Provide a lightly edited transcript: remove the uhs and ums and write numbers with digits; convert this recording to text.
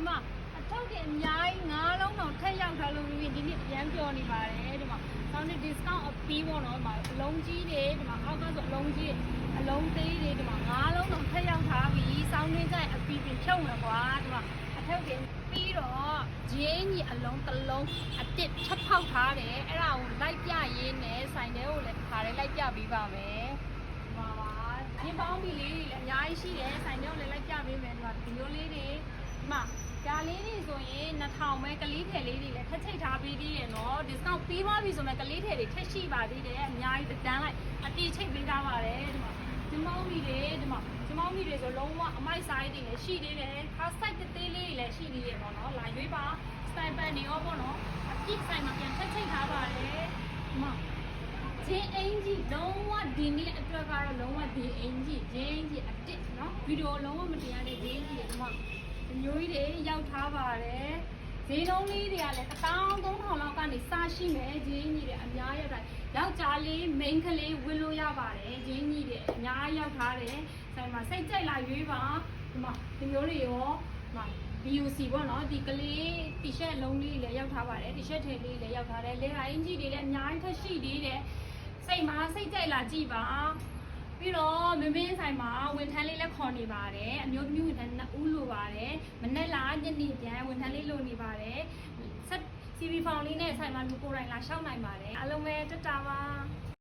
မှာအထောက်ကအများကြီး9လုံးတော့ထက်ရောက်ထားလို့ဒီနေ့အရန်ပြောနေပါတယ်ဒီမှာဆောင်းနေ discount အပြီးပေါ့နော်ဒီမှာအလုံးကြီးတွေဒီမှာအောက်ကဆိုအလုံးကြီးအလုံးသေးတွေဒီမှာ9လုံးတော့ထက်ရောက်ထားပြီဆောင်းနေကြရင်အပြီးပြင်ဖြုတ်မယ်ကွာဒီမှာအထောက်ကပြီးတော့ဂျင်းကြီးအလုံးတစ်လုံးအတစ်ချက်ဖောက်ထားတယ်အဲ့ဒါကိုလိုက်ပြရင်းနဲ့ဆိုင်ထဲကိုလည်းတစ်ခါလေးလိုက်ပြပေးပါမယ်ဒီမှာပါရင်းပေါင်းပြီးလေးတွေလည်းအများကြီးရှိတယ်ဆိုင်ထဲကိုလည်းလိုက်ပြပေးမယ်ဒီမှာဒီလိုလေးတွေဒီမှာဒါလေးတွေဆိုရင်2000ပဲကလေးထည်လေးတွေလည်းထက်ချိတ်ထားပေးသေးတယ်နော် discount ပြီးသွားပြီဆိုမှကလေးထည်တွေထက်ရှိပါသေးတယ်အများကြီးတန်းလိုက်အတီးချိတ်ပေးထားပါတယ်ဒီမှာဒီမောင်းမီတွေဒီမှာဒီမောင်းမီတွေဆိုလုံးဝအမိုက်ဆိုင်တွေလည်းရှိသေးတယ်ခါဆိုင်သေးလေးတွေလည်းရှိသေးတယ်ပေါ့နော်လာရွေးပါစတိုင်ပန်တွေရောပေါ့နော်အပြည့်ဆိုင်မှာပြန်ထက်ချိတ်ထားပါတယ်ဒီမှာဂျင်းအင်ကြီးလုံးဝဒီနေ့အတွက်ကတော့လုံးဝဒီအင်ကြီးဂျင်းအင်ကြီးအတစ်နော်ဗီဒီယိုလုံးဝမတင်ရတဲ့ဂျင်းကြီးဒီမှာမျိုးကြီးတွေရောက်ထားပါတယ်ဈေးနှုန်းလေးတွေကလည်း13000လောက်ကနေစရှိမယ်ဂျင်းကြီးတွေအများရောက်တာယောက်ျားလေးမိန်းကလေးဝတ်လို့ရပါတယ်ဂျင်းကြီးတွေအများရောက်ထားတယ်ဆိုင်မှာစိတ်ကြိုက်လာရွေးပါဒီမှာဒီမျိုးတွေရောဒီမှာ BUC ပေါ့နော်ဒီကလေး T-shirt အလုံးလေးလည်းရောက်ထားပါတယ် T-shirt ထည်လေးလည်းရောက်ထားတယ်လေအင်ကြီးတွေလည်းအများကြီးထက်ရှိသေးတယ်စိတ်မှာစိတ်ကြိုက်လာကြည့်ပါပြီးတော့မင်းဆိုင်မှာဝန်ထမ်းလေးလည်းခေါ်နေပါတယ်အမျိုးသမီးဝန်ထမ်း2ဦးလိုပါတယ်မနေ့လားညနေပြန်ဝန်ထမ်းလေးလိုနေပါတယ်CV ဖောင်လေးနဲ့ဆိုင်မှာလူကိုယ်တိုင်လာရှောက်နိုင်ပါတယ်အားလုံးပဲတက်တာပါ